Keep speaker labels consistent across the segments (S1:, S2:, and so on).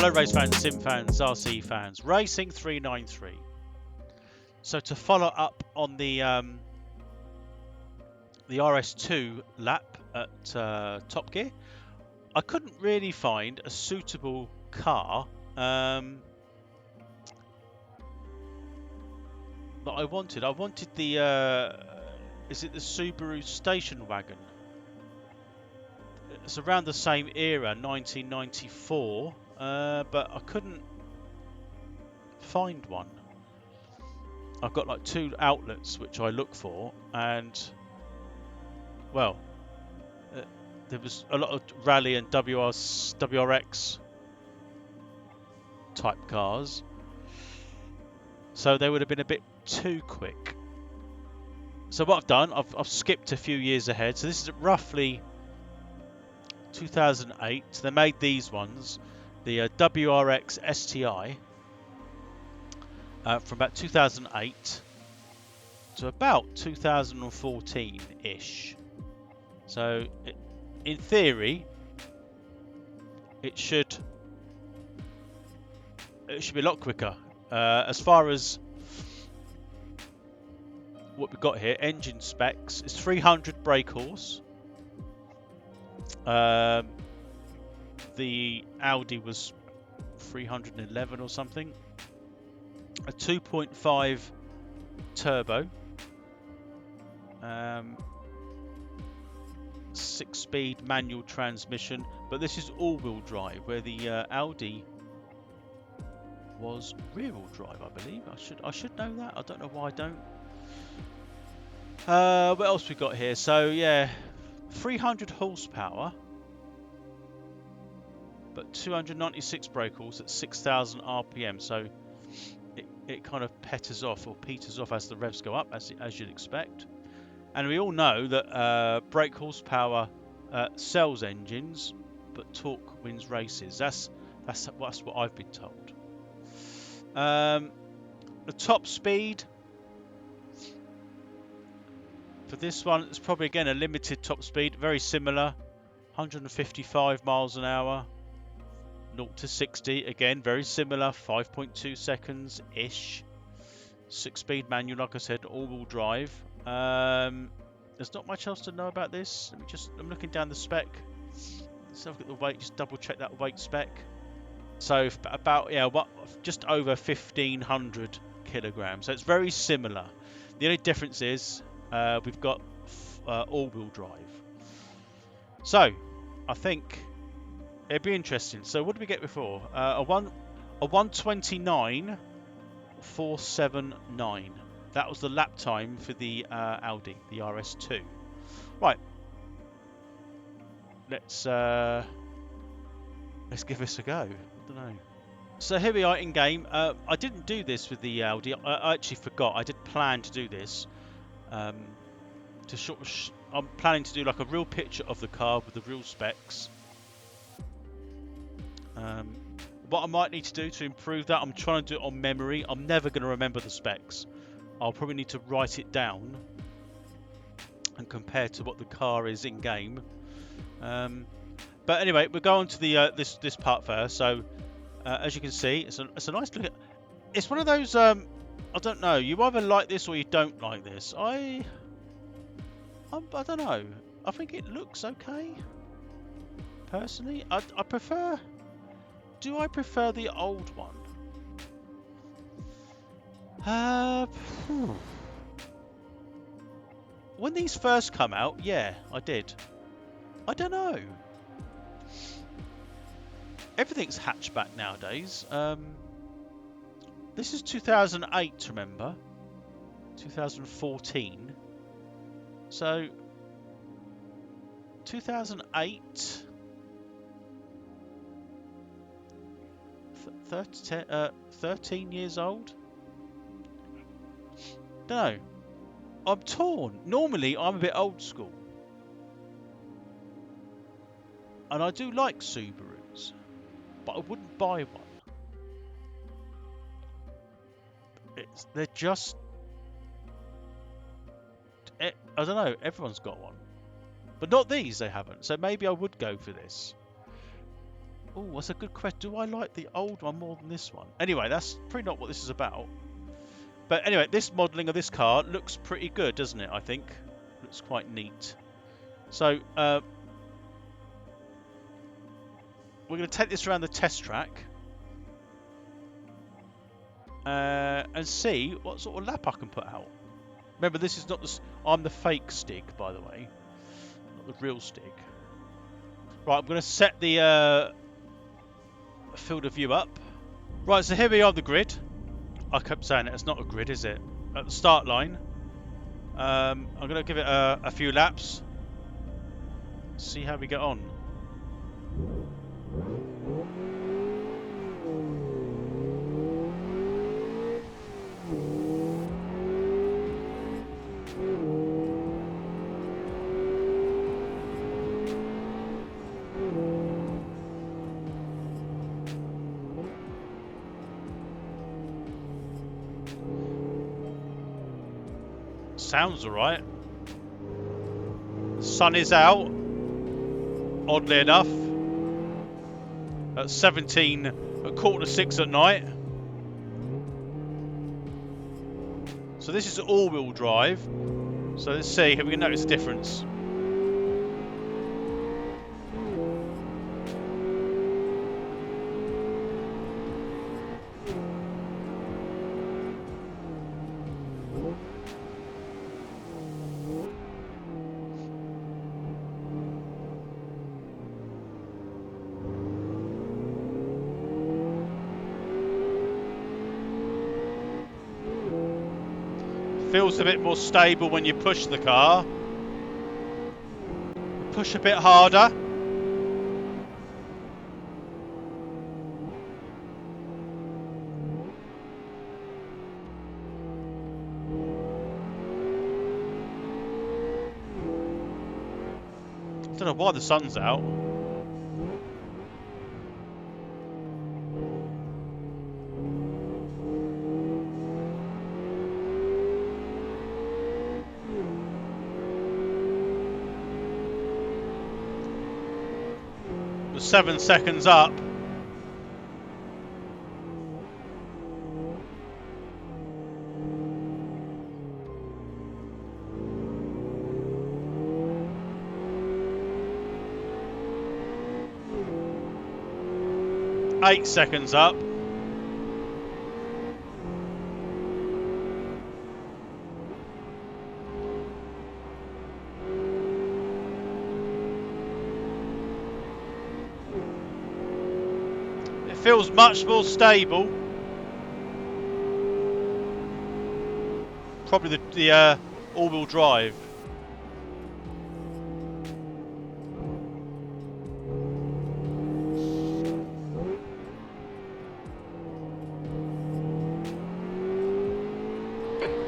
S1: Hello race fans, sim fans, RC fans, Racing 393. So to follow up on the RS2 lap at Top Gear, I couldn't really find a suitable car that I wanted. I wanted the is it the Subaru station wagon? It's around the same era, 1994, but I couldn't find one. I've got like 2 outlets which I look for, and well, there was a lot of rally and WRX type cars, so they would have been a bit too quick. So what I've done, I've skipped a few years ahead. So this is roughly 2008. They made these ones, the WRX STI, from about 2008 to about 2014-ish. So in theory, it should be a lot quicker. As far as what we've got here, engine specs, is 300 brake horse. The Audi was 311 or something. A 2.5 turbo, 6-speed manual transmission, but this is all-wheel drive, where the Audi was rear-wheel drive, I believe. I should know that. I don't know why I don't. What else we got here? So yeah, 300 horsepower, but 296 brake horse at 6,000 RPM. So it kind of peters off as the revs go up, as you'd expect. And we all know that brake horsepower sells engines, but torque wins races. That's what I've been told. The top speed for this one is probably again a limited top speed, very similar, 155 miles an hour. 0 to 60 again, very similar, 5.2 seconds ish. 6-speed manual, like I said, all-wheel drive. There's not much else to know about this. I'm looking down the spec. Let's have a look at the weight. Just double check that weight spec. So about just over 1,500 kilograms. So it's very similar. The only difference is we've got all-wheel drive. So I think it'd be interesting. So what did we get before? A 129.479. That was the lap time for the Audi, the RS2. Right. Let's give this a go. I don't know. So here we are in game. I didn't do this with the Audi. I actually forgot. I did plan to do this. I'm planning to do like a real picture of the car with the real specs. What I might need to do to improve that, I'm trying to do it on memory. I'm never going to remember the specs. I'll probably need to write it down and compare to what the car is in game. But anyway, we'll go on to the this part first. So as you can see, it's a nice look. It's one of those. I don't know. You either like this or you don't like this. I don't know. I think it looks okay. Personally, I prefer. Do I prefer the old one? When these first come out, yeah, I did. I don't know. Everything's hatchback nowadays. This is 2008, remember? 2014. So 2008. 13 years old? Don't know. I'm torn. Normally, I'm a bit old school. And I do like Subarus. But I wouldn't buy one. They're just... I don't know. Everyone's got one. But not these, they haven't. So maybe I would go for this. Oh, that's a good question. Do I like the old one more than this one? Anyway, that's pretty not what this is about. But anyway, this modelling of this car looks pretty good, doesn't it, I think? Looks quite neat. So, we're going to take this around the test track. And see what sort of lap I can put out. Remember, this is not the... I'm the fake Stig, by the way. Not the real Stig. Right, I'm going to set the field of view up. Right, so here we are, the grid. I kept saying it, it's not a grid, is it? At the start line. I'm going to give it a few laps. See how we get on. Sounds alright. The sun is out, oddly enough, at 17, at 5:45 at night. So this is all-wheel drive. So let's see if we can notice the difference. Feels a bit more stable when you push the car. Push a bit harder. I don't know why the sun's out. We're 7 seconds up. Eight seconds up. It feels much more stable. Probably the all-wheel drive.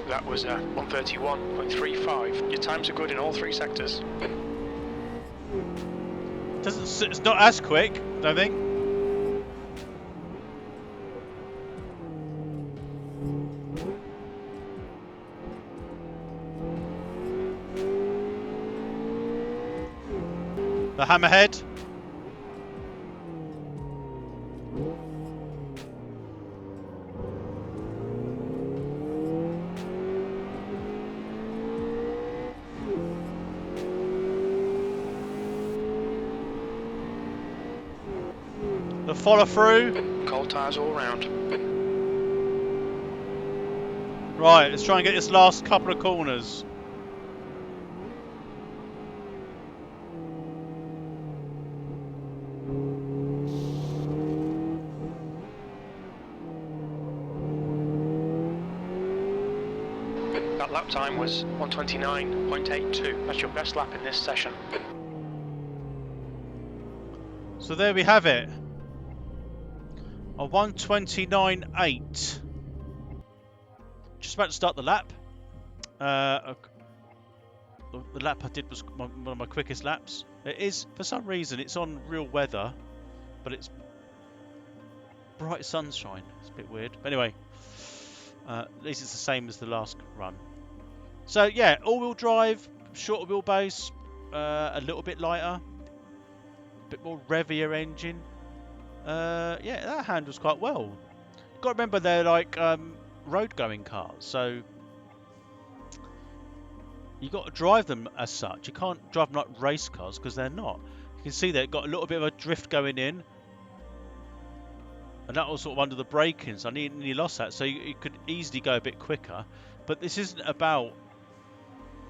S2: That was 1:31.35. Your times are good in all three sectors.
S1: It's not as quick, I don't think. The hammerhead. The follow through.
S2: Cold tyres all round.
S1: Right, let's try and get this last couple of corners.
S2: That lap time was 1:29.82. That's your best lap in this session.
S1: So there we have it. A 1:29.8. Just about to start the lap. The lap I did was one of my quickest laps. It is, for some reason, it's on real weather, but it's bright sunshine. It's a bit weird. But anyway, at least it's the same as the last run. So yeah, all-wheel drive, shorter wheelbase, a little bit lighter, a bit more revier engine. Yeah, that handles quite well. You've got to remember they're like road-going cars, so you've got to drive them as such. You can't drive them like race cars because they're not. You can see they've got a little bit of a drift going in, and that was sort of under the braking, so I nearly lost that. So you could easily go a bit quicker, but this isn't about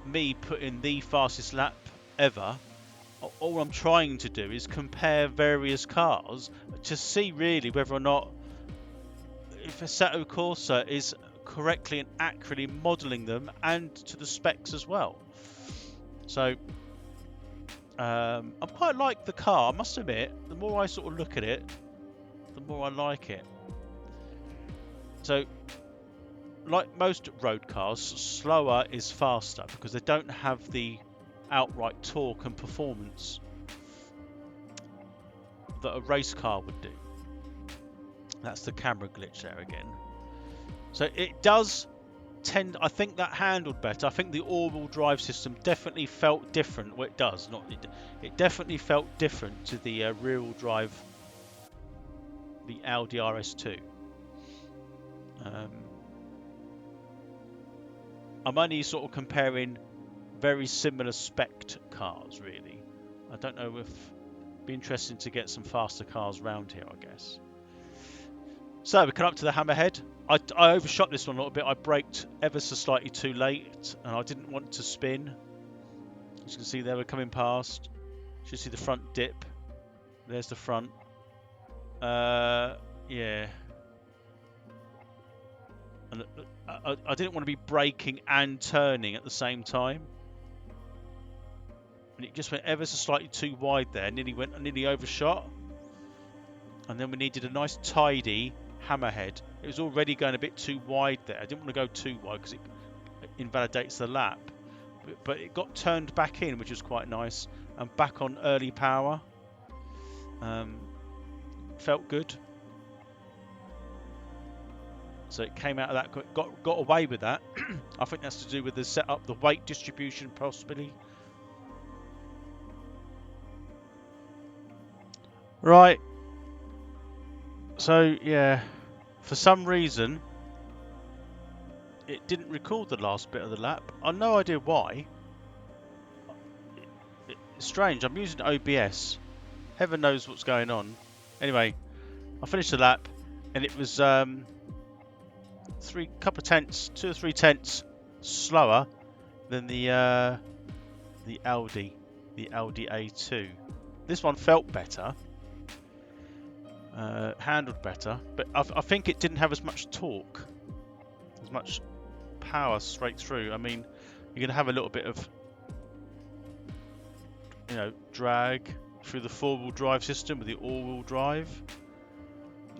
S1: me putting the fastest lap ever. All I'm trying to do is compare various cars to see really whether or not if Assetto Corsa is correctly and accurately modelling them and to the specs as well. So I quite like the car, I must admit. The more I sort of look at it, the more I like it. So like most road cars, slower is faster because they don't have the outright torque and performance that a race car would do. That's the camera glitch there again. So it does tend, I think that handled better. I think the all-wheel drive system definitely felt different. Well, it does, not it definitely felt different to the rear-wheel drive, the Audi RS2. I'm only sort of comparing very similar spec'd cars, really. I don't know if it'd be interesting to get some faster cars around here, I guess. So we come up to the hammerhead. I overshot this one a little bit. I braked ever so slightly too late, and I didn't want to spin. As you can see there, we're coming past. You should see the front dip. There's the front. Yeah. And I didn't want to be braking and turning at the same time. And it just went ever so slightly too wide there. Nearly overshot. And then we needed a nice tidy hammerhead. It was already going a bit too wide there. I didn't want to go too wide because it invalidates the lap. But it got turned back in, which was quite nice. And back on early power. Felt good. So it came out of that, got away with that. I think that's to do with the setup, the weight distribution possibly. Right. So yeah, for some reason it didn't record the last bit of the lap. I've no idea why. It's strange. I'm using OBS. Heaven knows what's going on. Anyway, I finished the lap and it was 2 or 3 tenths slower than the Audi A2. This one felt better, handled better, but I think it didn't have as much torque, as much power straight through. I mean, you're going to have a little bit of, drag through the 4-wheel drive system with the all-wheel drive.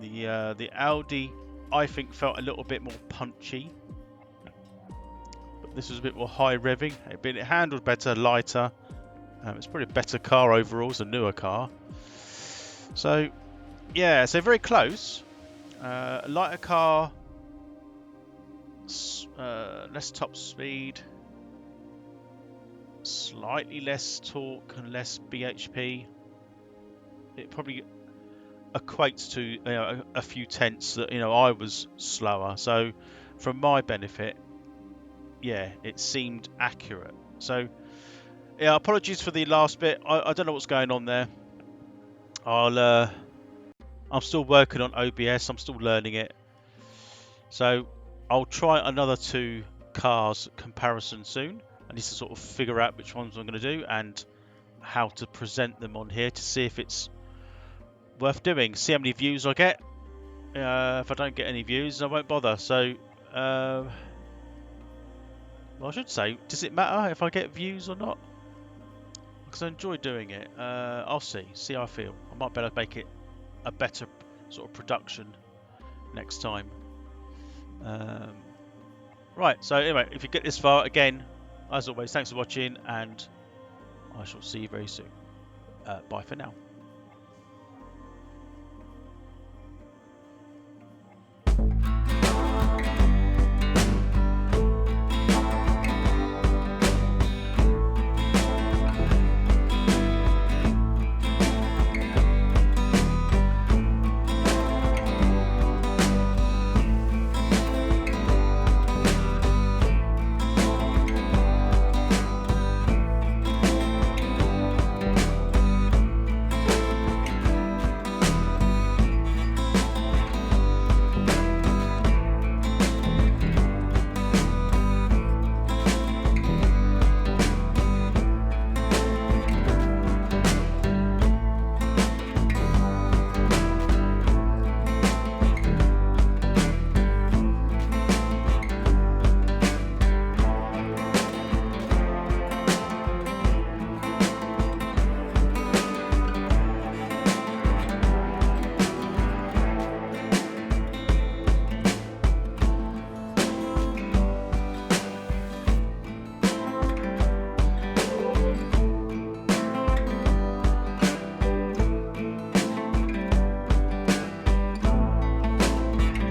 S1: The Audi, I think, felt a little bit more punchy, but this was a bit more high revving. It handled better, lighter. It's probably a better car overall. It's a newer car. So yeah, so very close. A lighter car, less top speed, slightly less torque and less BHP. It probably equates to a few tenths that I was slower. So from my benefit, yeah, it seemed accurate. So yeah, apologies for the last bit. I don't know what's going on there. I'm still working on OBS. I'm still learning it. So I'll try another 2 cars comparison soon. I need to sort of figure out which ones I'm going to do and how to present them on here to see if it's worth doing. See how many views I get. If I don't get any views, I won't bother. So, well, I should say, does it matter if I get views or not? Because I enjoy doing it. I'll see how I feel. I might better make it a better sort of production next time. Right, so anyway, if you get this far, again, as always, thanks for watching, and I shall see you very soon. Bye for now.